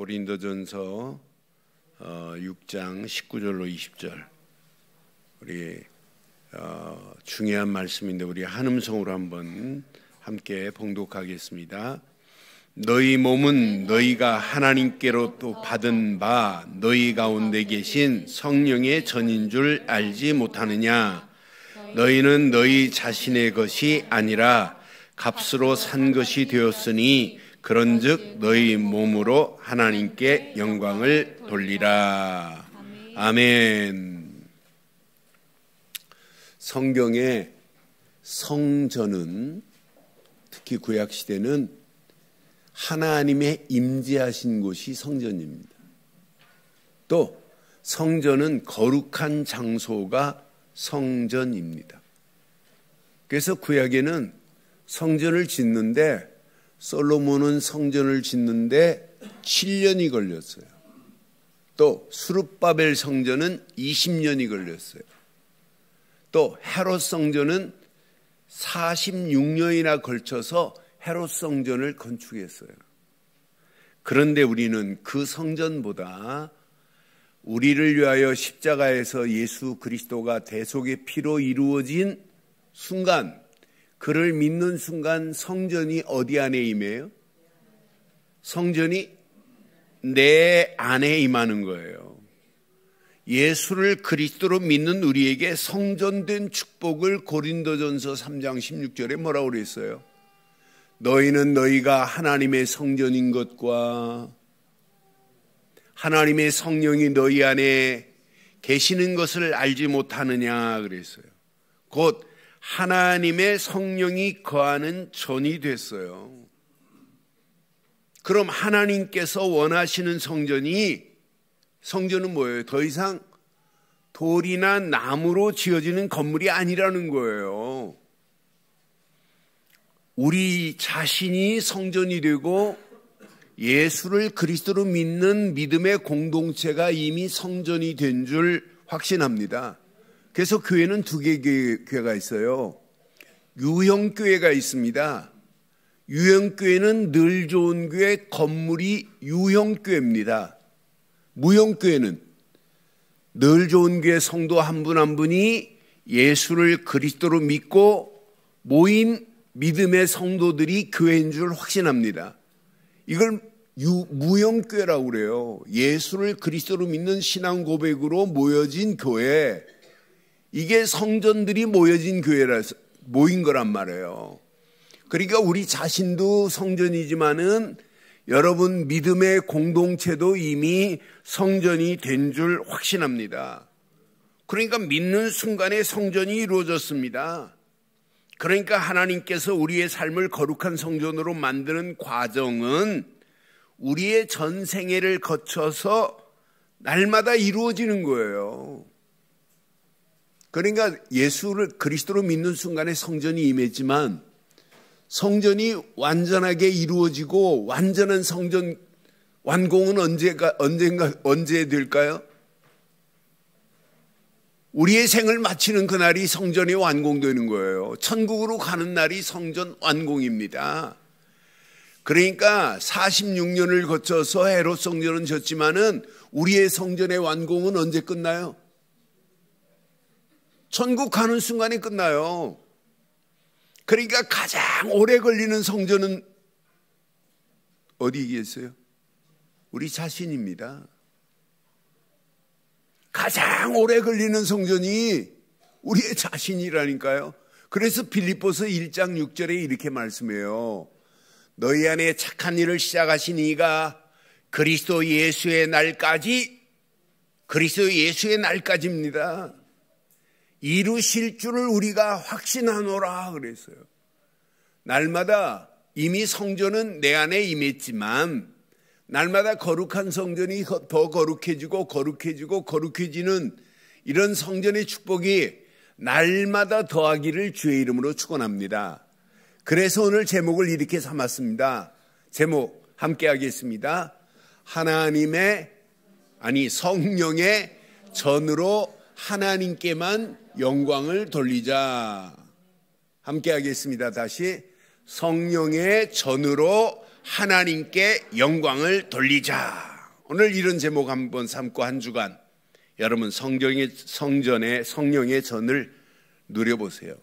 고린도전서 6장 19절로 20절 우리 중요한 말씀인데 우리 한음성으로 한번 함께 봉독하겠습니다. 너희 몸은 너희가 하나님께로부터 받은 바 너희 가운데 계신 성령의 전인 줄 알지 못하느냐? 너희는 너희 자신의 것이 아니라 값으로 산 것이 되었으니 그런즉 너희 몸으로 하나님께 영광을 돌리라. 아멘. 성경의 성전은 특히 구약 시대는 하나님의 임재하신 곳이 성전입니다. 또 성전은 거룩한 장소가 성전입니다. 그래서 구약에는 성전을 짓는데 솔로몬은 성전을 짓는데 7년이 걸렸어요. 또 스룹바벨 성전은 20년이 걸렸어요. 또 헤롯 성전은 46년이나 걸쳐서 헤롯 성전을 건축했어요. 그런데 우리는 그 성전보다 우리를 위하여 십자가에서 예수 그리스도가 대속의 피로 이루어진 순간, 그를 믿는 순간 성전이 어디 안에 임해요? 성전이 내 안에 임하는 거예요. 예수를 그리스도로 믿는 우리에게 성전된 축복을 고린도전서 3장 16절에 뭐라고 그랬어요? 너희는 너희가 하나님의 성전인 것과 하나님의 성령이 너희 안에 계시는 것을 알지 못하느냐 그랬어요. 곧 하나님의 성령이 거하는 전이 됐어요. 그럼 하나님께서 원하시는 성전은 뭐예요? 더 이상 돌이나 나무로 지어지는 건물이 아니라는 거예요. 우리 자신이 성전이 되고 예수를 그리스도로 믿는 믿음의 공동체가 이미 성전이 된 줄 확신합니다. 그래서 교회는 두 개의 교회가 있어요. 유형교회가 있습니다. 유형교회는 늘 좋은 교회, 건물이 유형교회입니다. 무형교회는 늘 좋은 교회 성도 한 분 한 분이 예수를 그리스도로 믿고 모인 믿음의 성도들이 교회인 줄 확신합니다. 이걸 무형교회라고 그래요. 예수를 그리스도로 믿는 신앙 고백으로 모여진 교회, 이게 성전들이 모인 거란 말이에요. 그러니까 우리 자신도 성전이지만은 여러분 믿음의 공동체도 이미 성전이 된 줄 확신합니다. 그러니까 믿는 순간에 성전이 이루어졌습니다. 그러니까 하나님께서 우리의 삶을 거룩한 성전으로 만드는 과정은 우리의 전생애를 거쳐서 날마다 이루어지는 거예요. 그러니까 예수를 그리스도로 믿는 순간에 성전이 임했지만 성전이 완전하게 이루어지고 완전한 성전 완공은 언제 될까요? 우리의 생을 마치는 그날이 성전이 완공되는 거예요. 천국으로 가는 날이 성전 완공입니다. 그러니까 46년을 거쳐서 헤롯 성전은 졌지만은 우리의 성전의 완공은 언제 끝나요? 천국 가는 순간에 끝나요. 그러니까 가장 오래 걸리는 성전은 어디겠어요? 우리 자신입니다. 가장 오래 걸리는 성전이 우리의 자신이라니까요. 그래서 빌립보서 1장 6절에 이렇게 말씀해요. 너희 안에 착한 일을 시작하신 이가 그리스도 예수의 날까지입니다. 이루실 줄을 우리가 확신하노라 그랬어요. 날마다 이미 성전은 내 안에 임했지만 날마다 거룩한 성전이 더 거룩해지는 이런 성전의 축복이 날마다 더하기를 주의 이름으로 축원합니다. 그래서 오늘 제목을 이렇게 삼았습니다. 제목 함께 하겠습니다. 성령의 전으로 하나님께만 영광을 돌리자. 함께 하겠습니다. 다시 성령의 전으로 하나님께 영광을 돌리자. 오늘 이런 제목 한번 삼고 한 주간 여러분 성령의 전을 누려보세요.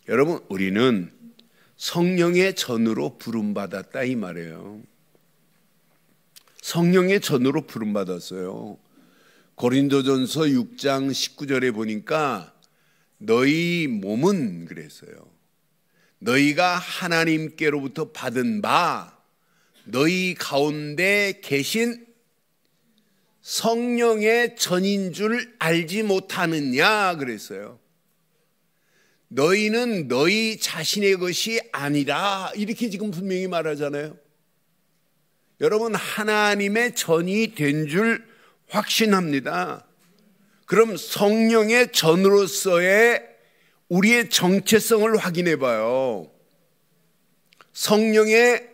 여러분, 우리는 성령의 전으로 부름받았다 이 말이에요. 성령의 전으로 부름받았어요. 고린도전서 6장 19절에 보니까 너희 몸은 그랬어요. 너희가 하나님께로부터 받은 바 너희 가운데 계신 성령의 전인 줄 알지 못하느냐 그랬어요. 너희는 너희 자신의 것이 아니라 이렇게 지금 분명히 말하잖아요. 여러분, 하나님의 전이 된 줄 확신합니다. 그럼 성령의 전으로서의 우리의 정체성을 확인해 봐요. 성령의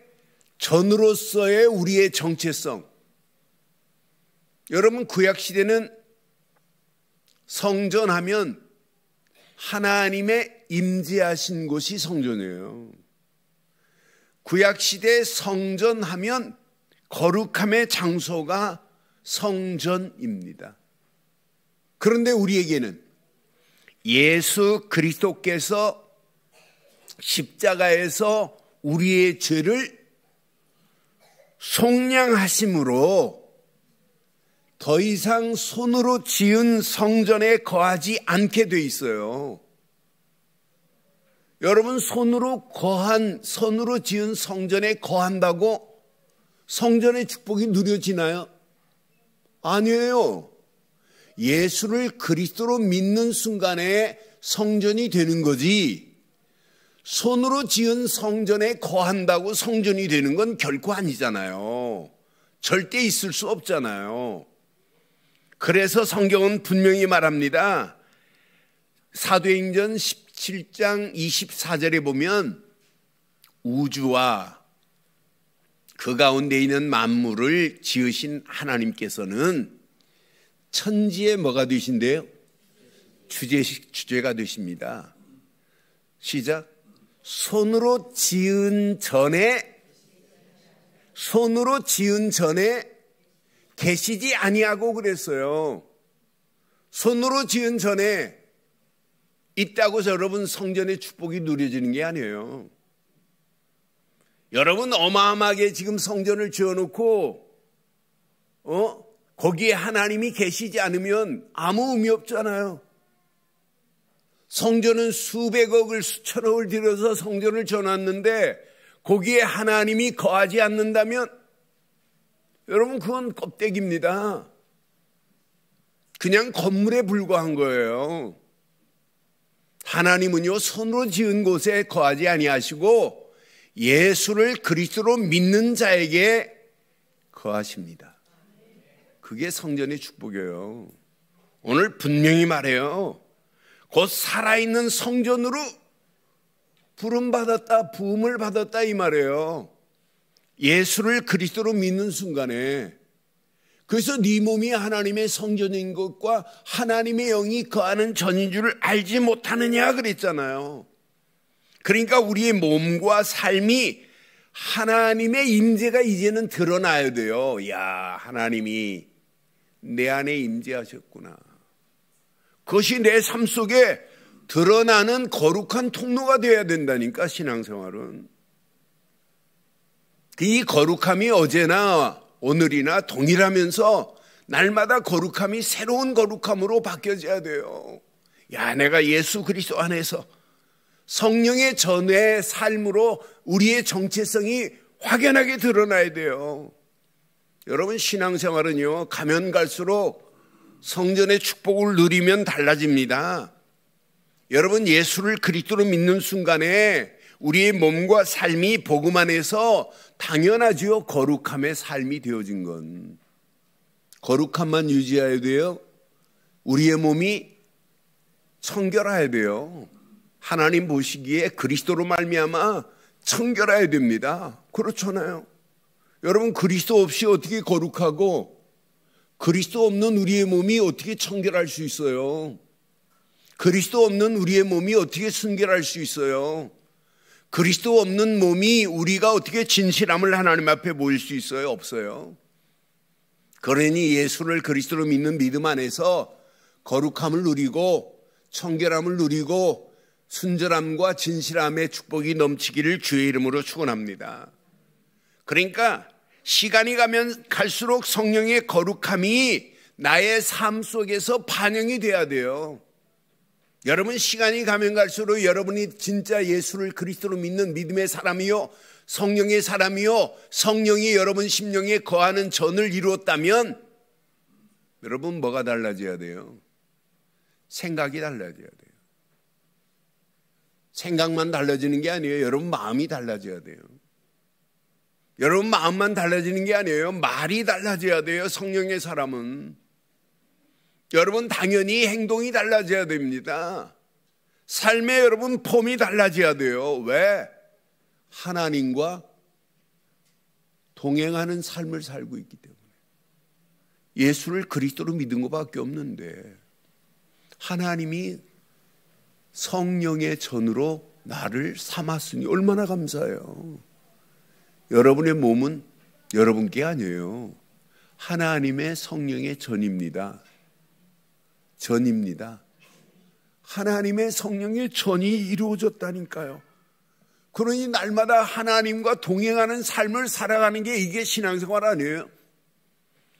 전으로서의 우리의 정체성. 여러분, 구약시대는 성전하면 하나님의 임재하신 곳이 성전이에요. 구약시대 성전하면 거룩함의 장소가 성전입니다. 그런데 우리에게는 예수 그리스도께서 십자가에서 우리의 죄를 속량하심으로 더 이상 손으로 지은 성전에 거하지 않게 돼 있어요. 여러분, 손으로 지은 성전에 거한다고 성전의 축복이 누려지나요? 아니에요. 예수를 그리스도로 믿는 순간에 성전이 되는 거지, 손으로 지은 성전에 거한다고 성전이 되는 건 결코 아니잖아요. 절대 있을 수 없잖아요. 그래서 성경은 분명히 말합니다. 사도행전 17장 24절에 보면 우주와 그 가운데 있는 만물을 지으신 하나님께서는 천지에 뭐가 되신대요? 주제가 되십니다. 시작. 손으로 지은 전에 계시지 아니하고 그랬어요. 손으로 지은 전에 있다고 해서 여러분 성전의 축복이 누려지는 게 아니에요. 여러분, 어마어마하게 지금 성전을 지어놓고 거기에 하나님이 계시지 않으면 아무 의미 없잖아요. 성전은 수백억을 수천억을 들여서 성전을 지어놨는데 거기에 하나님이 거하지 않는다면 여러분, 그건 껍데기입니다. 그냥 건물에 불과한 거예요. 하나님은요, 손으로 지은 곳에 거하지 아니하시고 예수를 그리스도로 믿는 자에게 거하십니다. 그게 성전의 축복이에요. 오늘 분명히 말해요. 곧 살아있는 성전으로 부음을 받았다 이 말이에요. 예수를 그리스도로 믿는 순간에. 그래서 네 몸이 하나님의 성전인 것과 하나님의 영이 거하는 전인 줄을 알지 못하느냐 그랬잖아요. 그러니까 우리의 몸과 삶이 하나님의 임재가 이제는 드러나야 돼요. 야, 하나님이 내 안에 임재하셨구나. 그것이 내 삶 속에 드러나는 거룩한 통로가 되어야 된다니까, 신앙생활은. 이 거룩함이 어제나 오늘이나 동일하면서 날마다 거룩함이 새로운 거룩함으로 바뀌어져야 돼요. 야, 내가 예수 그리스도 안에서 성령의 전의 삶으로 우리의 정체성이 확연하게 드러나야 돼요. 여러분, 신앙생활은요, 가면 갈수록 성전의 축복을 누리면 달라집니다. 여러분, 예수를 그리스도로 믿는 순간에 우리의 몸과 삶이 복음 안에서 당연하지요. 거룩함의 삶이 되어진 건. 거룩함만 유지해야 돼요. 우리의 몸이 청결해야 돼요. 하나님 보시기에 그리스도로 말미암아 청결해야 됩니다. 그렇잖아요. 여러분, 그리스도 없이 어떻게 거룩하고 그리스도 없는 우리의 몸이 어떻게 청결할 수 있어요? 그리스도 없는 우리의 몸이 어떻게 순결할 수 있어요? 그리스도 없는 몸이 우리가 어떻게 진실함을 하나님 앞에 보일 수 있어요? 없어요. 그러니 예수를 그리스도로 믿는 믿음 안에서 거룩함을 누리고 청결함을 누리고 순전함과 진실함의 축복이 넘치기를 주의 이름으로 축원합니다. 그러니까 시간이 가면 갈수록 성령의 거룩함이 나의 삶 속에서 반영이 돼야 돼요. 여러분, 시간이 가면 갈수록 여러분이 진짜 예수를 그리스도로 믿는 믿음의 사람이요 성령의 사람이요 성령이 여러분 심령에 거하는 전을 이루었다면 여러분 뭐가 달라져야 돼요? 생각이 달라져야 돼요. 생각만 달라지는 게 아니에요. 여러분 마음이 달라져야 돼요. 여러분 마음만 달라지는 게 아니에요. 말이 달라져야 돼요. 성령의 사람은. 여러분 당연히 행동이 달라져야 됩니다. 삶의 여러분 폼이 달라져야 돼요. 왜? 하나님과 동행하는 삶을 살고 있기 때문에. 예수를 그리스도로 믿은 것밖에 없는데 하나님이 성령의 전으로 나를 삼았으니 얼마나 감사해요. 여러분의 몸은 여러분께 아니에요. 하나님의 성령의 전입니다. 전입니다. 하나님의 성령의 전이 이루어졌다니까요. 그러니 날마다 하나님과 동행하는 삶을 살아가는 게 이게 신앙생활 아니에요?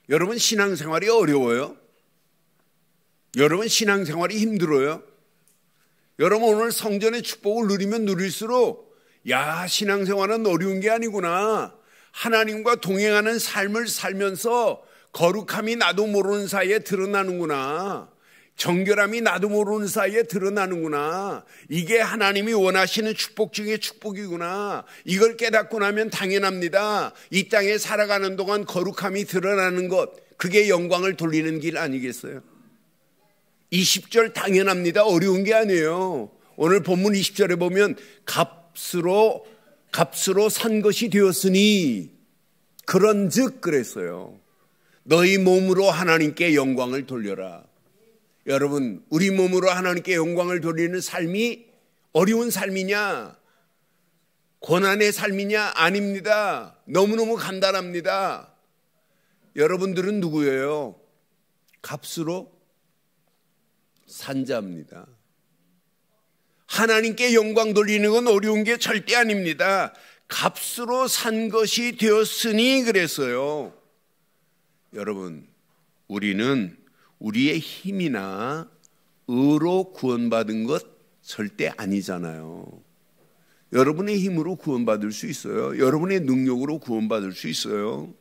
여러분 신앙생활이 어려워요? 여러분 신앙생활이 힘들어요? 여러분 오늘 성전의 축복을 누리면 누릴수록 야, 신앙생활은 어려운 게 아니구나. 하나님과 동행하는 삶을 살면서 거룩함이 나도 모르는 사이에 드러나는구나. 정결함이 나도 모르는 사이에 드러나는구나. 이게 하나님이 원하시는 축복 중에 축복이구나. 이걸 깨닫고 나면 당연합니다. 이 땅에 살아가는 동안 거룩함이 드러나는 것, 그게 영광을 돌리는 길 아니겠어요? 20절 당연합니다. 어려운 게 아니에요. 오늘 본문 20절에 보면 값으로 산 것이 되었으니 그런즉 그랬어요. 너희 몸으로 하나님께 영광을 돌려라. 여러분, 우리 몸으로 하나님께 영광을 돌리는 삶이 어려운 삶이냐? 고난의 삶이냐? 아닙니다. 너무너무 간단합니다. 여러분들은 누구예요? 값으로 산 자입니다. 하나님께 영광 돌리는 건 어려운 게 절대 아닙니다. 값으로 산 것이 되었으니 그랬어요. 여러분, 우리는 우리의 힘이나 의로 구원받은 것 절대 아니잖아요. 여러분의 힘으로 구원받을 수 있어요. 여러분의 능력으로 구원받을 수 있어요.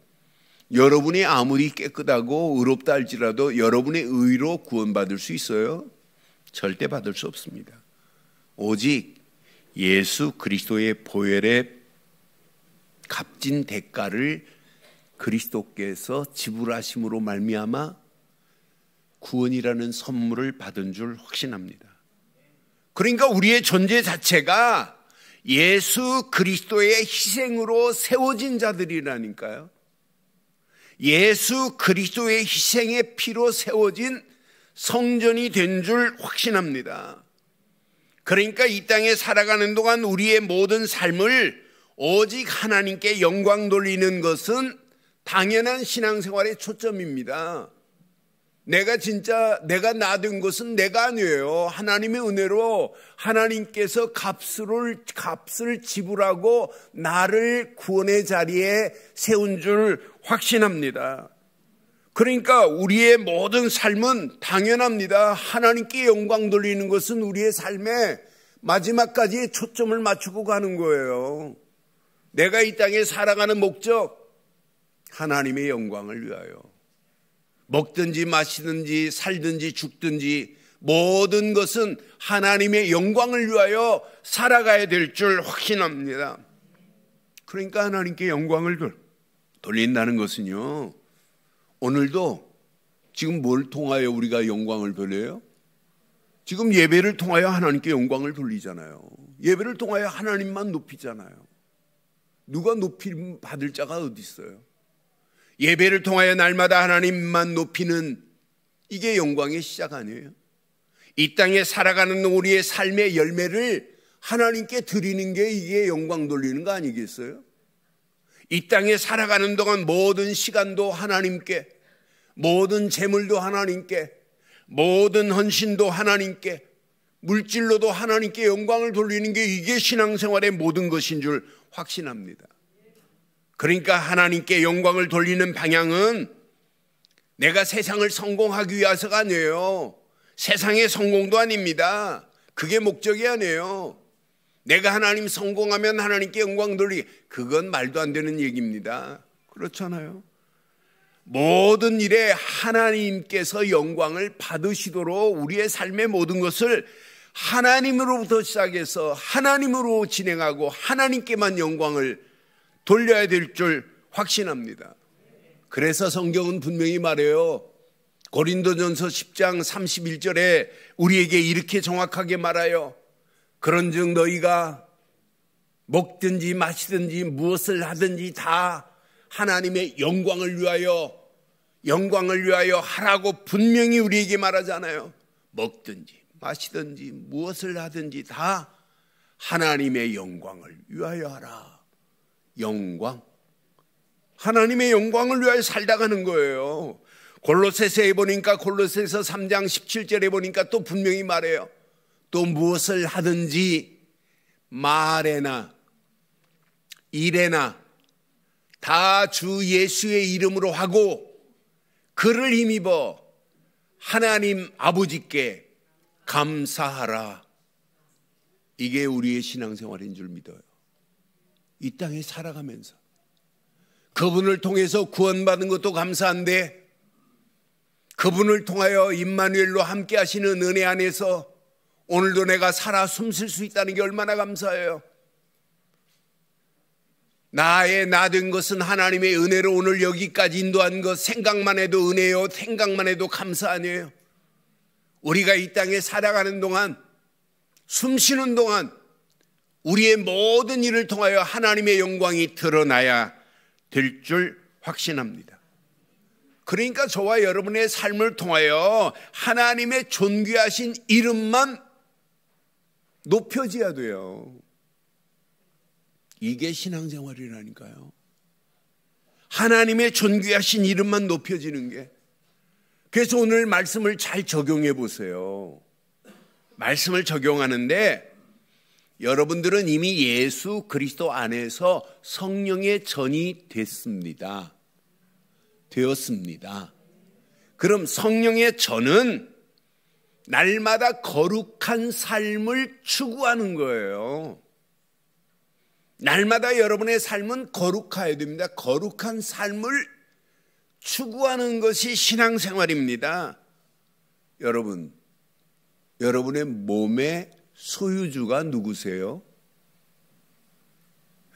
여러분이 아무리 깨끗하고 의롭다 할지라도 여러분의 의로 구원받을 수 있어요? 절대 받을 수 없습니다. 오직 예수 그리스도의 보혈의 값진 대가를 그리스도께서 지불하심으로 말미암아 구원이라는 선물을 받은 줄 확신합니다. 그러니까 우리의 존재 자체가 예수 그리스도의 희생으로 세워진 자들이라니까요. 예수 그리스도의 희생의 피로 세워진 성전이 된 줄 확신합니다. 그러니까 이 땅에 살아가는 동안 우리의 모든 삶을 오직 하나님께 영광 돌리는 것은 당연한 신앙생활의 초점입니다. 내가 나 된 것은 내가 아니에요. 하나님의 은혜로 하나님께서 값을 지불하고 나를 구원의 자리에 세운 줄 확신합니다. 그러니까 우리의 모든 삶은 당연합니다. 하나님께 영광 돌리는 것은 우리의 삶의 마지막까지 초점을 맞추고 가는 거예요. 내가 이 땅에 살아가는 목적, 하나님의 영광을 위하여. 먹든지 마시든지 살든지 죽든지 모든 것은 하나님의 영광을 위하여 살아가야 될 줄 확신합니다. 그러니까 하나님께 영광을 돌린다는 것은요, 오늘도 지금 뭘 통하여 우리가 영광을 돌려요? 지금 예배를 통하여 하나님께 영광을 돌리잖아요. 예배를 통하여 하나님만 높이잖아요. 누가 높임 받을 자가 어디 있어요? 예배를 통하여 날마다 하나님만 높이는 이게 영광의 시작 아니에요? 이 땅에 살아가는 우리의 삶의 열매를 하나님께 드리는 게 이게 영광 돌리는 거 아니겠어요? 이 땅에 살아가는 동안 모든 시간도 하나님께, 모든 재물도 하나님께, 모든 헌신도 하나님께, 물질로도 하나님께 영광을 돌리는 게 이게 신앙생활의 모든 것인 줄 확신합니다. 그러니까 하나님께 영광을 돌리는 방향은 내가 세상을 성공하기 위해서가 아니에요. 세상의 성공도 아닙니다. 그게 목적이 아니에요. 내가 하나님 성공하면 하나님께 영광 돌리기, 그건 말도 안 되는 얘기입니다. 그렇잖아요. 모든 일에 하나님께서 영광을 받으시도록 우리의 삶의 모든 것을 하나님으로부터 시작해서 하나님으로 진행하고 하나님께만 영광을 돌려야 될 줄 확신합니다. 그래서 성경은 분명히 말해요. 고린도전서 10장 31절에 우리에게 이렇게 정확하게 말하여 그런즉 너희가 먹든지 마시든지 무엇을 하든지 다 하나님의 영광을 위하여 하라고 분명히 우리에게 말하잖아요. 먹든지 마시든지 무엇을 하든지 다 하나님의 영광을 위하여 하라. 영광, 하나님의 영광을 위하여 살다 가는 거예요. 골로새서에 보니까, 골로새서 3장 17절에 보니까 또 분명히 말해요. 또 무엇을 하든지 말에나 일에나 다 주 예수의 이름으로 하고 그를 힘입어 하나님 아버지께 감사하라. 이게 우리의 신앙생활인 줄 믿어요. 이 땅에 살아가면서 그분을 통해서 구원받은 것도 감사한데, 그분을 통하여 임마누엘로 함께 하시는 은혜 안에서 오늘도 내가 살아 숨쉴 수 있다는 게 얼마나 감사해요. 나의 나 된 것은 하나님의 은혜로 오늘 여기까지 인도한 것, 생각만 해도 은혜요, 생각만 해도 감사 아니에요. 우리가 이 땅에 살아가는 동안, 숨 쉬는 동안 우리의 모든 일을 통하여 하나님의 영광이 드러나야 될 줄 확신합니다. 그러니까 저와 여러분의 삶을 통하여 하나님의 존귀하신 이름만 높여져야 돼요. 이게 신앙생활이라니까요. 하나님의 존귀하신 이름만 높여지는 게. 그래서 오늘 말씀을 잘 적용해 보세요. 말씀을 적용하는데 여러분들은 이미 예수 그리스도 안에서 성령의 전이 되었습니다. 그럼 성령의 전은 날마다 거룩한 삶을 추구하는 거예요. 날마다 여러분의 삶은 거룩해야 됩니다. 거룩한 삶을 추구하는 것이 신앙생활입니다. 여러분, 여러분의 몸의 소유주가 누구세요?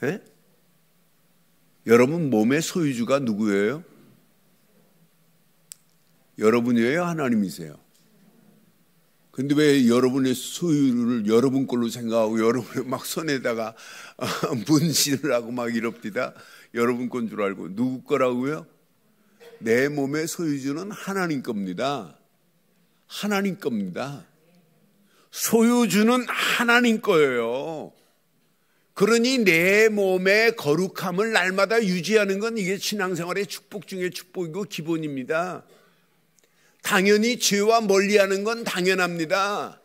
네? 여러분 몸의 소유주가 누구예요? 여러분이에요? 하나님이세요? 근데 왜 여러분의 소유를 여러분 걸로 생각하고 여러분의 막 손에다가 문신을 하고 막 이럽디다? 여러분 건 줄 알고. 누구 거라고요? 내 몸의 소유주는 하나님 겁니다. 하나님 겁니다. 소유주는 하나님 거예요. 그러니 내 몸의 거룩함을 날마다 유지하는 건 이게 신앙생활의 축복 중에 축복이고 기본입니다. 당연히 죄와 멀리하는 건 당연합니다.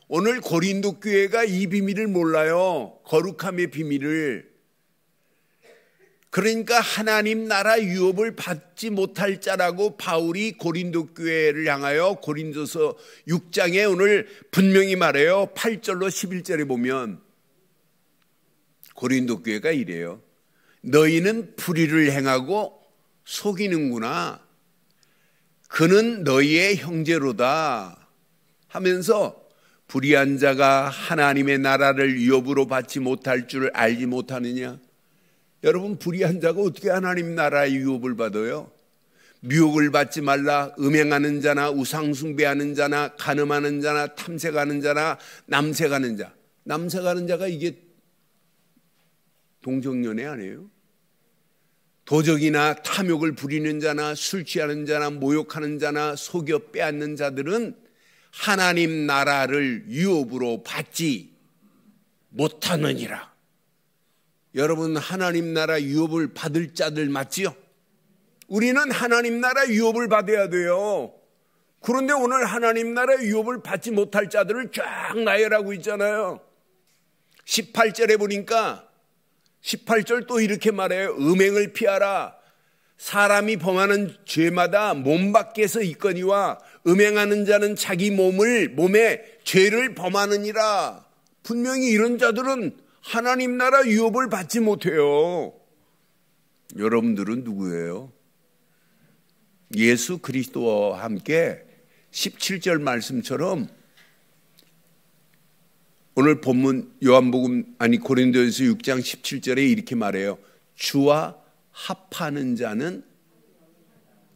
오늘 고린도 교회가 이 비밀을 몰라요. 거룩함의 비밀을. 그러니까 하나님 나라 유업을 받지 못할 자라고 바울이 고린도 교회를 향하여 고린도서 6장에 오늘 분명히 말해요. 8절로 11절에 보면 고린도 교회가 이래요. 너희는 불의를 행하고 속이는구나. 그는 너희의 형제로다 하면서 불의한 자가 하나님의 나라를 유업으로 받지 못할 줄 알지 못하느냐. 여러분, 불의한 자가 어떻게 하나님 나라의 유업을 받아요? 미혹을 받지 말라. 음행하는 자나 우상숭배하는 자나 간음하는 자나 탐색하는 자나 남색하는 자. 남색하는 자가 이게 동정연애 아니에요? 도적이나 탐욕을 부리는 자나 술 취하는 자나 모욕하는 자나 속여 빼앗는 자들은 하나님 나라를 유업으로 받지 못하느니라. 여러분, 하나님 나라 유업을 받을 자들 맞지요? 우리는 하나님 나라 유업을 받아야 돼요. 그런데 오늘 하나님 나라 유업을 받지 못할 자들을 쫙 나열하고 있잖아요. 18절에 보니까 18절 또 이렇게 말해요. 음행을 피하라. 사람이 범하는 죄마다 몸 밖에서 있거니와 음행하는 자는 자기 몸에 죄를 범하느니라. 분명히 이런 자들은 하나님 나라 유업을 받지 못해요. 여러분들은 누구예요? 예수 그리스도와 함께 17절 말씀처럼 오늘 본문 고린도전서 6장 17절에 이렇게 말해요. 주와 합하는 자는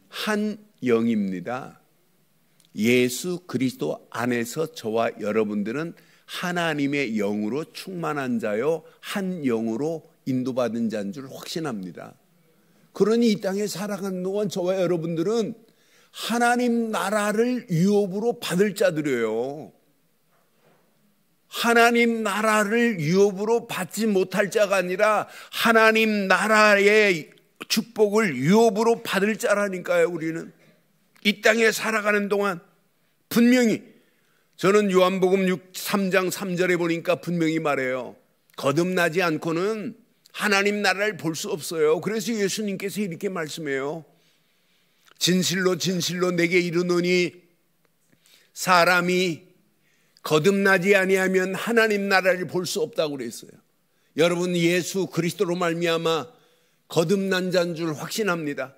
한 영입니다. 예수 그리스도 안에서 저와 여러분들은 하나님의 영으로 충만한 자요, 한 영으로 인도받은 자인 줄 확신합니다. 그러니 이 땅에 살아가는 동안 저와 여러분들은 하나님 나라를 유업으로 받을 자들이에요. 하나님 나라를 유업으로 받지 못할 자가 아니라 하나님 나라의 축복을 유업으로 받을 자라니까요. 우리는 이 땅에 살아가는 동안 분명히 저는 요한복음 3장 3절에 보니까 분명히 말해요. 거듭나지 않고는 하나님 나라를 볼 수 없어요. 그래서 예수님께서 이렇게 말씀해요. 진실로 진실로 내게 이르노니 사람이 거듭나지 아니하면 하나님 나라를 볼 수 없다고 그랬어요. 여러분 예수 그리스도로 말미암아 거듭난 자인 줄 확신합니다.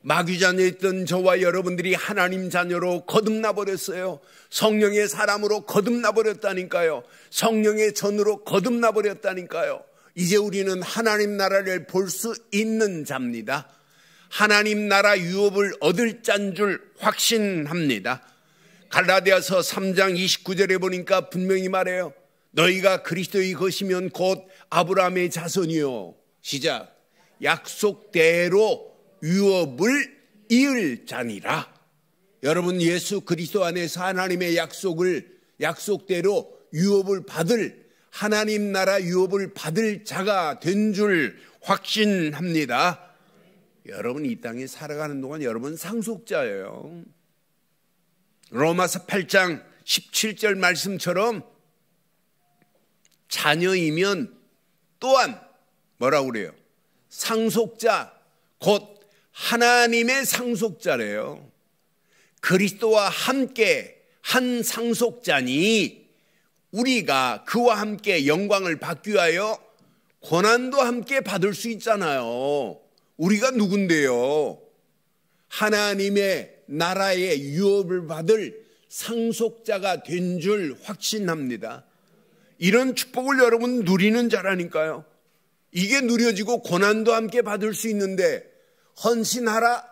마귀 자녀였던 저와 여러분들이 하나님 자녀로 거듭나 버렸어요. 성령의 사람으로 거듭나 버렸다니까요. 성령의 전으로 거듭나 버렸다니까요. 이제 우리는 하나님 나라를 볼 수 있는 자입니다. 하나님 나라 유업을 얻을 자인 줄 확신합니다. 갈라디아서 3장 29절에 보니까 분명히 말해요. 너희가 그리스도의 것이면 곧 아브라함의 자손이요. 시작. 약속대로 유업을 이을 자니라. 여러분 예수 그리스도 안에서 하나님의 약속대로 유업을 받을 하나님 나라 유업을 받을 자가 된 줄 확신합니다. 여러분 이 땅에 살아가는 동안 여러분 상속자예요. 로마서 8장 17절 말씀처럼 자녀이면 또한 뭐라고 그래요? 상속자, 곧 하나님의 상속자래요. 그리스도와 함께 한 상속자니 우리가 그와 함께 영광을 받기 위하여 고난도 함께 받을 수 있잖아요. 우리가 누군데요? 하나님의 나라의 유업을 받을 상속자가 된 줄 확신합니다. 이런 축복을 여러분 누리는 자라니까요. 이게 누려지고 고난도 함께 받을 수 있는데 헌신하라?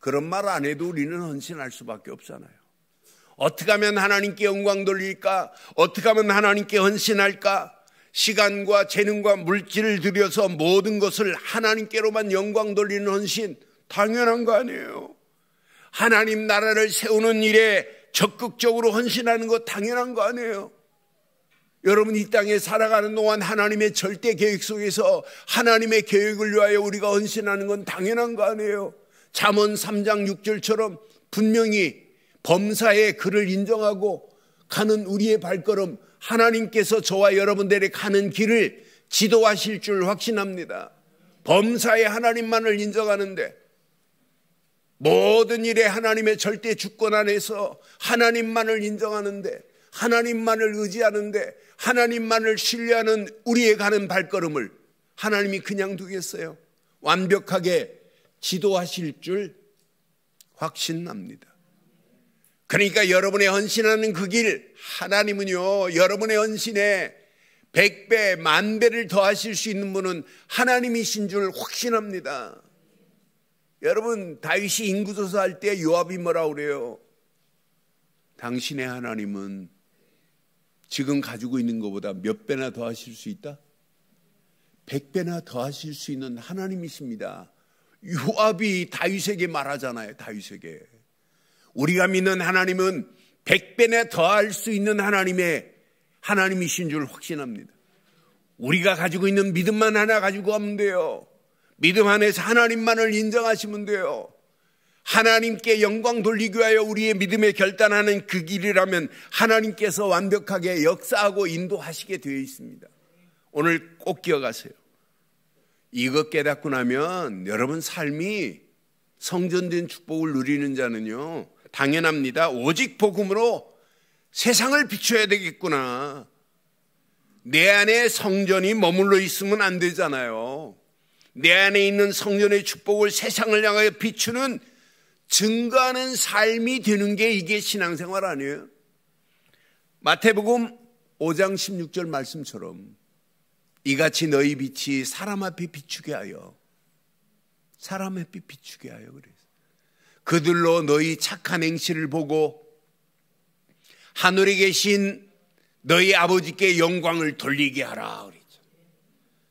그런 말 안 해도 우리는 헌신할 수밖에 없잖아요. 어떻게 하면 하나님께 영광 돌릴까? 어떻게 하면 하나님께 헌신할까? 시간과 재능과 물질을 들여서 모든 것을 하나님께로만 영광 돌리는 헌신 당연한 거 아니에요. 하나님 나라를 세우는 일에 적극적으로 헌신하는 거 당연한 거 아니에요. 여러분 이 땅에 살아가는 동안 하나님의 절대 계획 속에서 하나님의 계획을 위하여 우리가 헌신하는 건 당연한 거 아니에요. 잠언 3장 6절처럼 분명히 범사의 그를 인정하고 가는 우리의 발걸음 하나님께서 저와 여러분들의 가는 길을 지도하실 줄 확신합니다. 범사의 하나님만을 인정하는데 모든 일에 하나님의 절대 주권 안에서 하나님만을 인정하는데 하나님만을 의지하는데 하나님만을 신뢰하는 우리의 가는 발걸음을 하나님이 그냥 두겠어요? 완벽하게 지도하실 줄 확신합니다. 그러니까 여러분의 헌신하는 그 길 하나님은요 여러분의 헌신에 100배 만배를 더하실 수 있는 분은 하나님이신 줄 확신합니다. 여러분 다윗이 인구조사 할 때 요압이 뭐라고 그래요? 당신의 하나님은 지금 가지고 있는 것보다 몇 배나 더하실 수 있다? 100배나 더하실 수 있는 하나님이십니다. 요압이 다윗에게 말하잖아요. 다윗에게 우리가 믿는 하나님은 100배나 더할 수 있는 하나님이신 줄 확신합니다. 우리가 가지고 있는 믿음만 하나 가지고 가면 돼요. 믿음 안에서 하나님만을 인정하시면 돼요. 하나님께 영광 돌리기 위하여 우리의 믿음에 결단하는 그 길이라면 하나님께서 완벽하게 역사하고 인도하시게 되어 있습니다. 오늘 꼭 기억하세요. 이것 깨닫고 나면 여러분 삶이 성전된 축복을 누리는 자는요, 당연합니다. 오직 복음으로 세상을 비춰야 되겠구나. 내 안에 성전이 머물러 있으면 안 되잖아요. 내 안에 있는 성전의 축복을 세상을 향하여 비추는 증거하는 삶이 되는 게 이게 신앙생활 아니에요? 마태복음 5장 16절 말씀처럼 이같이 너희 빛이 사람 앞에 비추게 하여, 사람 앞에 비추게 하여 그래서 그들로 너희 착한 행실을 보고 하늘에 계신 너희 아버지께 영광을 돌리게 하라 그랬죠.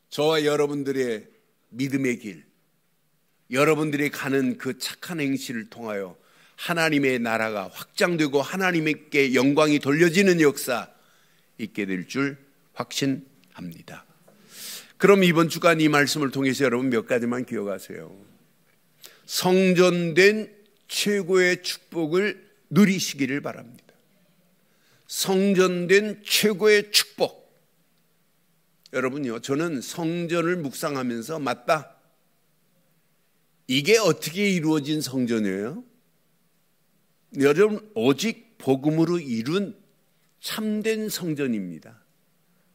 저와 여러분들의 믿음의 길, 여러분들이 가는 그 착한 행실을 통하여 하나님의 나라가 확장되고 하나님께 영광이 돌려지는 역사 있게 될 줄 확신합니다. 그럼 이번 주간 이 말씀을 통해서 여러분 몇 가지만 기억하세요. 성전된 최고의 축복을 누리시기를 바랍니다. 성전된 최고의 축복. 여러분요, 저는 성전을 묵상하면서 맞다, 이게 어떻게 이루어진 성전이에요? 여러분, 오직 복음으로 이룬 참된 성전입니다.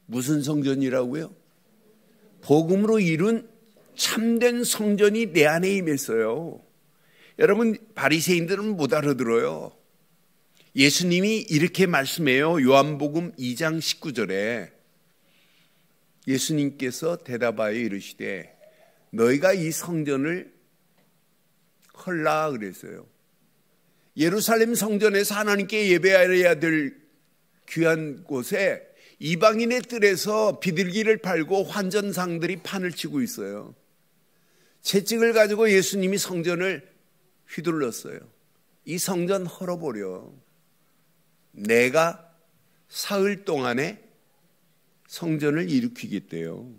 무슨 성전이라고요? 복음으로 이룬 참된 성전이 내 안에 임했어요. 여러분, 바리새인들은 못 알아들어요. 예수님이 이렇게 말씀해요. 요한복음 2장 19절에 예수님께서 대답하여 이르시되 너희가 이 성전을 헐라 그랬어요. 예루살렘 성전에서 하나님께 예배해야 될 귀한 곳에 이방인의 뜰에서 비둘기를 팔고 환전상들이 판을 치고 있어요. 채찍을 가지고 예수님이 성전을 휘둘렀어요. 이 성전 헐어버려. 내가 사흘 동안에 성전을 일으키겠대요.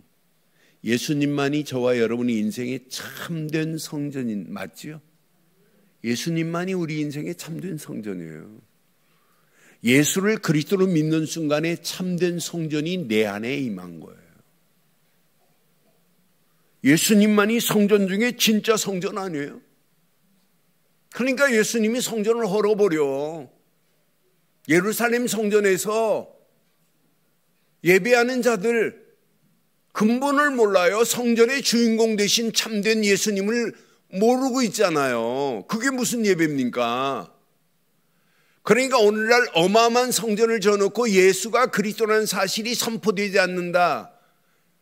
예수님만이 저와 여러분의 인생의 참된 성전인, 맞지요? 예수님만이 우리 인생의 참된 성전이에요. 예수를 그리스도로 믿는 순간에 참된 성전이 내 안에 임한 거예요. 예수님만이 성전 중에 진짜 성전 아니에요? 그러니까 예수님이 성전을 헐어버려. 예루살렘 성전에서 예배하는 자들 근본을 몰라요. 성전의 주인공 되신 참된 예수님을 모르고 있잖아요. 그게 무슨 예배입니까? 그러니까 오늘날 어마어마한 성전을 져놓고 예수가 그리스도라는 사실이 선포되지 않는다.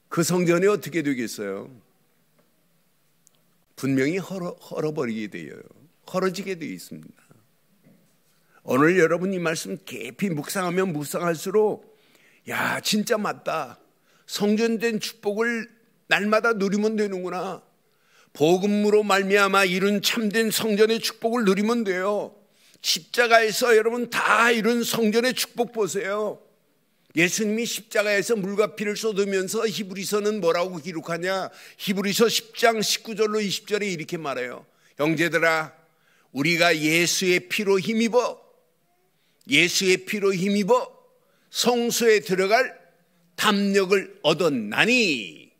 그 성전이 어떻게 되겠어요? 분명히 헐어버리게 돼요. 헐어지게 되어 있습니다. 오늘 여러분 이 말씀 깊이 묵상하면 묵상할수록 야, 진짜 맞다. 성전된 축복을 날마다 누리면 되는구나. 복음으로 말미암아 이룬 참된 성전의 축복을 누리면 돼요. 십자가에서 여러분 다 이룬 성전의 축복 보세요. 예수님이 십자가에서 물과 피를 쏟으면서 히브리서는 뭐라고 기록하냐? 히브리서 10장 19절로 20절에 이렇게 말해요. 형제들아, 우리가 예수의 피로 힘입어 성소에 들어갈 담력을 얻었나니.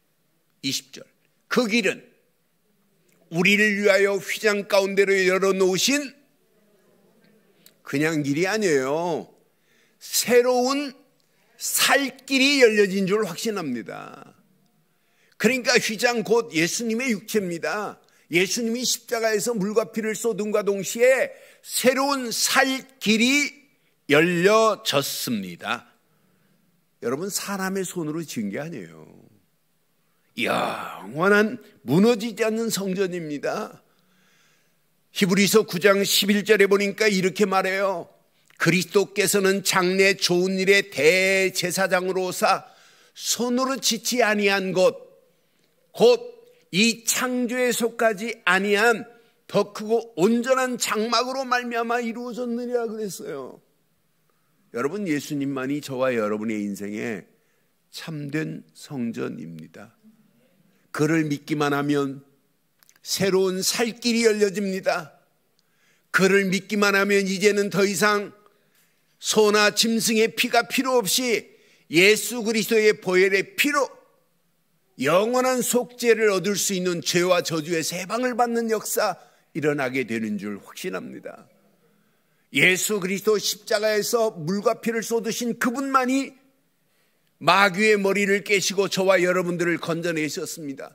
20절. 그 길은 우리를 위하여 휘장 가운데로 열어놓으신 그냥 길이 아니에요. 새로운 살 길이 열려진 줄 확신합니다. 그러니까 휘장 곧 예수님의 육체입니다. 예수님이 십자가에서 물과 피를 쏟음과 동시에 새로운 살 길이 열려졌습니다. 여러분, 사람의 손으로 지은 게 아니에요. 영원한 무너지지 않는 성전입니다. 히브리서 9장 11절에 보니까 이렇게 말해요. 그리스도께서는 장래 좋은 일의 대제사장으로서 손으로 짓지 아니한 것, 곧 이 창조에 속하지 아니한 더 크고 온전한 장막으로 말미암아 이루어졌느니라 그랬어요. 여러분, 예수님만이 저와 여러분의 인생에 참된 성전입니다. 그를 믿기만 하면 새로운 살 길이 열려집니다. 그를 믿기만 하면 이제는 더 이상 소나 짐승의 피가 필요 없이 예수 그리스도의 보혈의 피로 영원한 속죄를 얻을 수 있는 죄와 저주의 해방을 받는 역사 일어나게 되는 줄 확신합니다. 예수 그리스도 십자가에서 물과 피를 쏟으신 그분만이 마귀의 머리를 깨시고 저와 여러분들을 건져내셨습니다.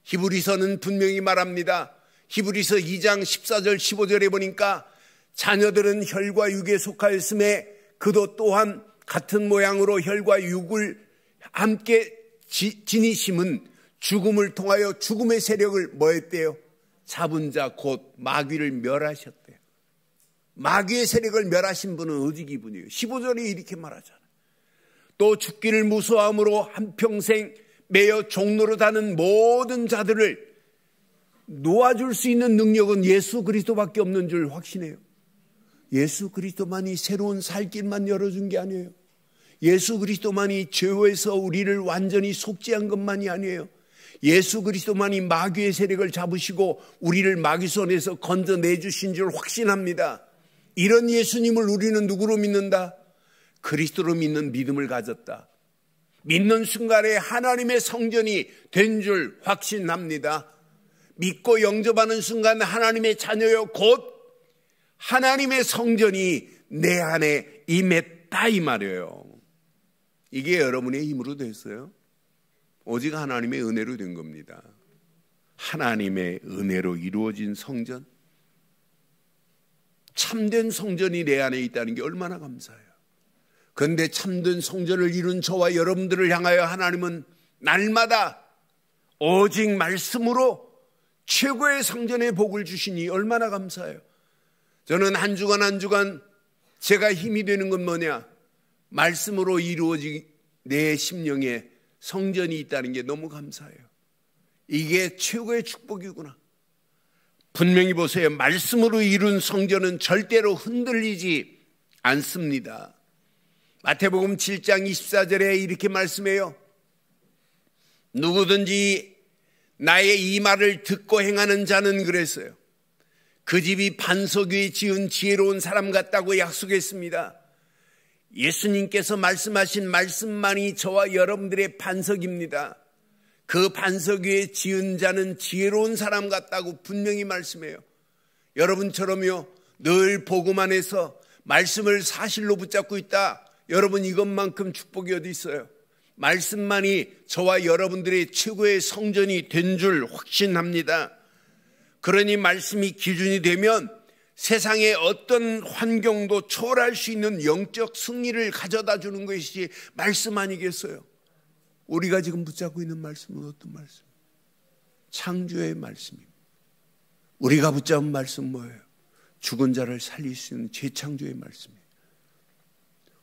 히브리서는 분명히 말합니다. 히브리서 2장 14절 15절에 보니까 자녀들은 혈과 육에 속하였음에 그도 또한 같은 모양으로 혈과 육을 함께 지니심은 죽음을 통하여 죽음의 세력을 뭐했대요? 잡은 자 곧 마귀를 멸하셨대요. 마귀의 세력을 멸하신 분은 오직 이분이에요. 15절에 이렇게 말하잖아요. 또 죽기를 무서워함으로 한평생 매여 종로로 다는 모든 자들을 놓아줄 수 있는 능력은 예수 그리스도밖에 없는 줄 확신해요. 예수 그리스도만이 새로운 살 길만 열어준 게 아니에요. 예수 그리스도만이 죄에서 우리를 완전히 속죄한 것만이 아니에요. 예수 그리스도만이 마귀의 세력을 잡으시고 우리를 마귀 손에서 건져내주신 줄 확신합니다. 이런 예수님을 우리는 누구로 믿는다? 그리스도로 믿는 믿음을 가졌다. 믿는 순간에 하나님의 성전이 된 줄 확신합니다. 믿고 영접하는 순간 하나님의 자녀요 곧 하나님의 성전이 내 안에 임했다 이 말이에요. 이게 여러분의 힘으로 됐어요? 오직 하나님의 은혜로 된 겁니다. 하나님의 은혜로 이루어진 성전, 참된 성전이 내 안에 있다는 게 얼마나 감사해요. 그런데 참된 성전을 이룬 저와 여러분들을 향하여 하나님은 날마다 오직 말씀으로 최고의 성전의 복을 주시니 얼마나 감사해요. 저는 한 주간 한 주간 제가 힘이 되는 건 뭐냐? 말씀으로 이루어진 내 심령에 성전이 있다는 게 너무 감사해요. 이게 최고의 축복이구나. 분명히 보세요. 말씀으로 이룬 성전은 절대로 흔들리지 않습니다. 마태복음 7장 24절에 이렇게 말씀해요. 누구든지 나의 이 말을 듣고 행하는 자는 그랬어요. 그 집이 반석 위에 지은 지혜로운 사람 같다고 약속했습니다. 예수님께서 말씀하신 말씀만이 저와 여러분들의 반석입니다. 그 반석 위에 지은 자는 지혜로운 사람 같다고 분명히 말씀해요. 여러분처럼요 늘 복음 안에서 말씀을 사실로 붙잡고 있다. 여러분 이것만큼 축복이 어디 있어요? 말씀만이 저와 여러분들의 최고의 성전이 된 줄 확신합니다. 그러니 말씀이 기준이 되면 세상의 어떤 환경도 초월할 수 있는 영적 승리를 가져다 주는 것이 말씀 아니겠어요? 우리가 지금 붙잡고 있는 말씀은 어떤 말씀? 창조의 말씀입니다. 우리가 붙잡은 말씀 뭐예요? 죽은 자를 살릴 수 있는 재창조의 말씀이에요.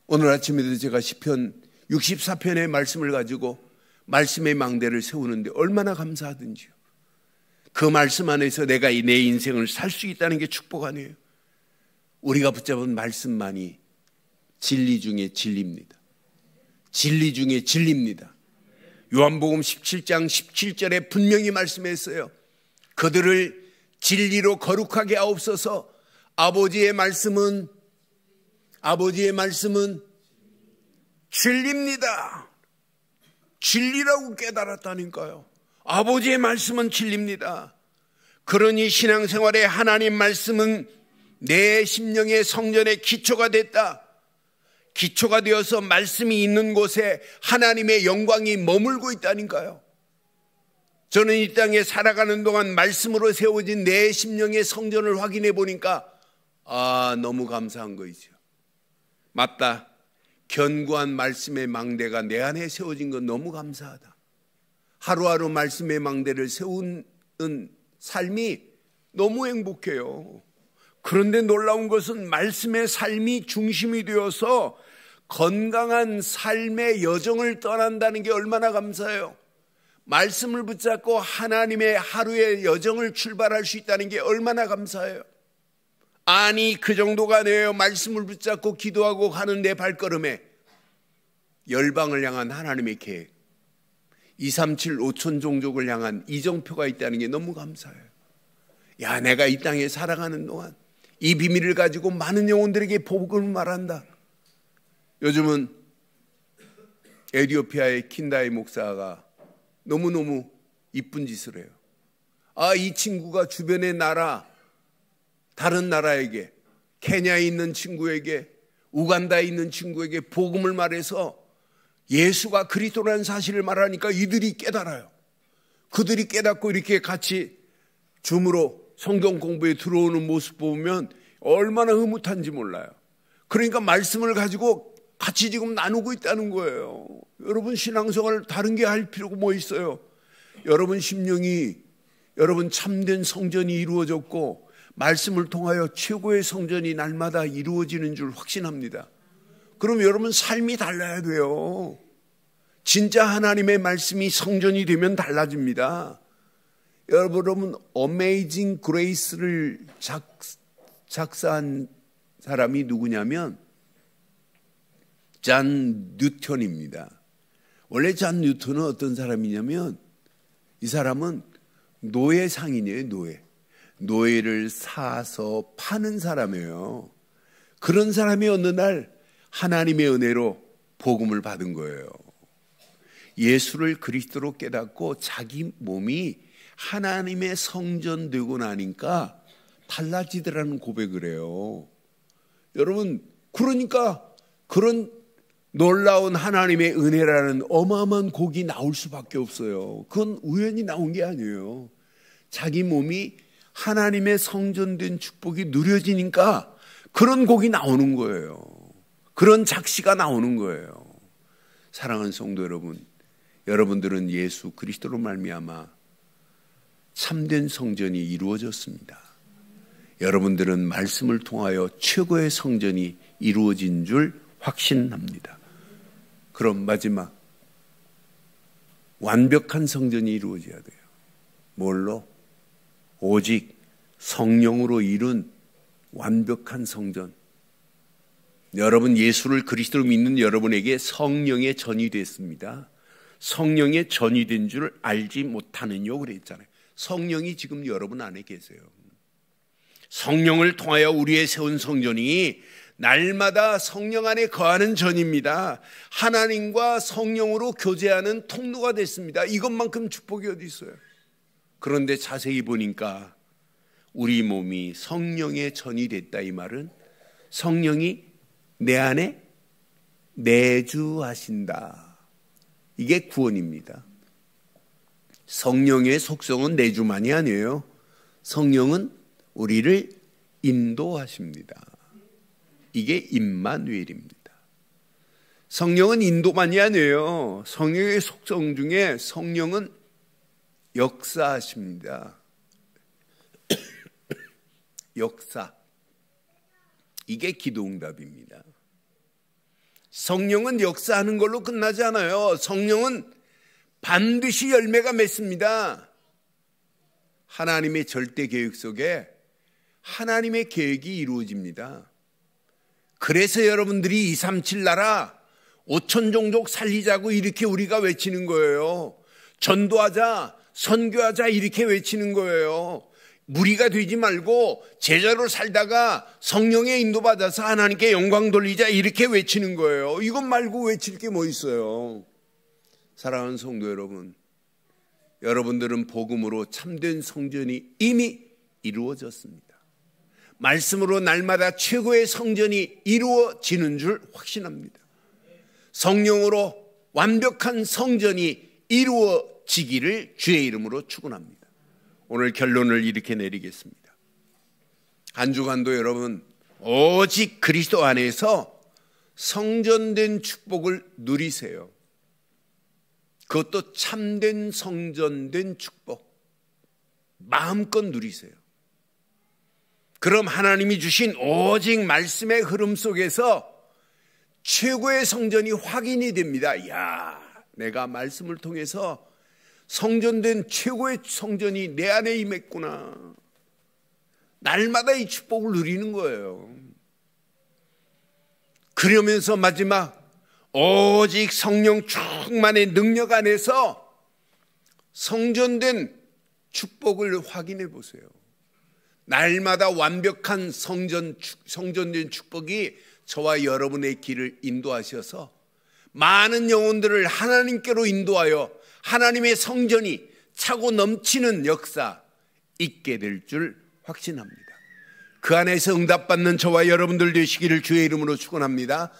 오늘 아침에도 제가 시편 64편의 말씀을 가지고 말씀의 망대를 세우는데 얼마나 감사하든지요. 그 말씀 안에서 내가 내 인생을 살 수 있다는 게 축복 아니에요. 우리가 붙잡은 말씀만이 진리 중에 진리입니다. 진리 중에 진리입니다. 요한복음 17장 17절에 분명히 말씀했어요. 그들을 진리로 거룩하게 하옵소서. 아버지의 말씀은 진리입니다. 진리라고 깨달았다니까요. 아버지의 말씀은 진리입니다. 그러니 신앙생활에 하나님 말씀은 내 심령의 성전의 기초가 됐다. 기초가 되어서 말씀이 있는 곳에 하나님의 영광이 머물고 있다니까요. 저는 이 땅에 살아가는 동안 말씀으로 세워진 내 심령의 성전을 확인해 보니까 너무 감사한 거이죠. 맞다. 견고한 말씀의 망대가 내 안에 세워진 건 너무 감사하다. 하루하루 말씀의 망대를 세우는 삶이 너무 행복해요. 그런데 놀라운 것은 말씀의 삶이 중심이 되어서 건강한 삶의 여정을 떠난다는 게 얼마나 감사해요. 말씀을 붙잡고 하나님의 하루의 여정을 출발할 수 있다는 게 얼마나 감사해요. 아니 그 정도가 아니에요. 말씀을 붙잡고 기도하고 가는 내 발걸음에 열방을 향한 하나님의 계획, 237 5천 종족을 향한 이정표가 있다는 게 너무 감사해요. 야, 내가 이 땅에 살아가는 동안 이 비밀을 가지고 많은 영혼들에게 복음을 말한다. 요즘은 에티오피아의 킨다이 목사가 너무너무 이쁜 짓을 해요. 이 친구가 주변의 나라, 다른 나라에게, 케냐에 있는 친구에게, 우간다에 있는 친구에게 복음을 말해서 예수가 그리스도라는 사실을 말하니까 이들이 깨달아요. 그들이 깨닫고 이렇게 같이 줌으로 성경 공부에 들어오는 모습 보면 얼마나 흐뭇한지 몰라요. 그러니까 말씀을 가지고 같이 지금 나누고 있다는 거예요. 여러분 신앙생활 다른 게 할 필요가 뭐 있어요? 여러분 심령이, 여러분 참된 성전이 이루어졌고 말씀을 통하여 최고의 성전이 날마다 이루어지는 줄 확신합니다. 그럼 여러분 삶이 달라야 돼요. 진짜 하나님의 말씀이 성전이 되면 달라집니다. 여러분 어메이징 그레이스를 작사한 사람이 누구냐면 잔 뉴턴입니다. 원래 잔 뉴턴은 어떤 사람이냐면 이 사람은 노예 상인이에요. 노예를 사서 파는 사람이에요. 그런 사람이 어느 날 하나님의 은혜로 복음을 받은 거예요. 예수를 그리스도로 깨닫고 자기 몸이 하나님의 성전 되고 나니까 달라지더라는 고백을 해요. 여러분, 그러니까 그런 놀라운 하나님의 은혜라는 어마어마한 곡이 나올 수밖에 없어요. 그건 우연히 나온 게 아니에요. 자기 몸이 하나님의 성전된 축복이 누려지니까 그런 곡이 나오는 거예요. 그런 작시가 나오는 거예요. 사랑하는 성도 여러분, 여러분들은 예수 그리스도로 말미암아 참된 성전이 이루어졌습니다. 여러분들은 말씀을 통하여 최고의 성전이 이루어진 줄 확신합니다. 그럼 마지막, 완벽한 성전이 이루어져야 돼요. 뭘로? 오직 성령으로 이룬 완벽한 성전. 여러분 예수를 그리스도로 믿는 여러분에게 성령의 전이 됐습니다. 성령의 전이 된 줄 알지 못하느뇨 그랬잖아요. 성령이 지금 여러분 안에 계세요. 성령을 통하여 우리의 세운 성전이 날마다 성령 안에 거하는 전입니다. 하나님과 성령으로 교제하는 통로가 됐습니다. 이것만큼 축복이 어디 있어요? 그런데 자세히 보니까 우리 몸이 성령의 전이 됐다. 이 말은 성령이 내 안에 내주하신다. 이게 구원입니다. 성령의 속성은 내주만이 아니에요. 성령은 우리를 인도하십니다. 이게 임마누엘입니다. 성령은 인도만이 아니에요. 성령의 속성 중에 성령은 역사하십니다. 역사. 이게 기도응답입니다. 성령은 역사하는 걸로 끝나지 않아요. 성령은 반드시 열매가 맺습니다. 하나님의 절대 계획 속에 하나님의 계획이 이루어집니다. 그래서 여러분들이 237 나라 5천 종족 살리자고 이렇게 우리가 외치는 거예요. 전도하자, 선교하자 이렇게 외치는 거예요. 무리가 되지 말고 제자로 살다가 성령의 인도받아서 하나님께 영광 돌리자 이렇게 외치는 거예요. 이것 말고 외칠 게 뭐 있어요? 사랑하는 성도 여러분, 여러분들은 복음으로 참된 성전이 이미 이루어졌습니다. 말씀으로 날마다 최고의 성전이 이루어지는 줄 확신합니다. 성령으로 완벽한 성전이 이루어지기를 주의 이름으로 축원합니다. 오늘 결론을 이렇게 내리겠습니다. 한 주간도 여러분 오직 그리스도 안에서 성전된 축복을 누리세요. 그것도 참된 성전된 축복 마음껏 누리세요. 그럼 하나님이 주신 오직 말씀의 흐름 속에서 최고의 성전이 확인이 됩니다. 야, 내가 말씀을 통해서 성전된 최고의 성전이 내 안에 임했구나. 날마다 이 축복을 누리는 거예요. 그러면서 마지막 오직 성령 충만의 능력 안에서 성전된 축복을 확인해 보세요. 날마다 완벽한 성전된 축복이 저와 여러분의 길을 인도하셔서 많은 영혼들을 하나님께로 인도하여 하나님의 성전이 차고 넘치는 역사 있게 될 줄 확신합니다. 그 안에서 응답받는 저와 여러분들 되시기를 주의 이름으로 축원합니다.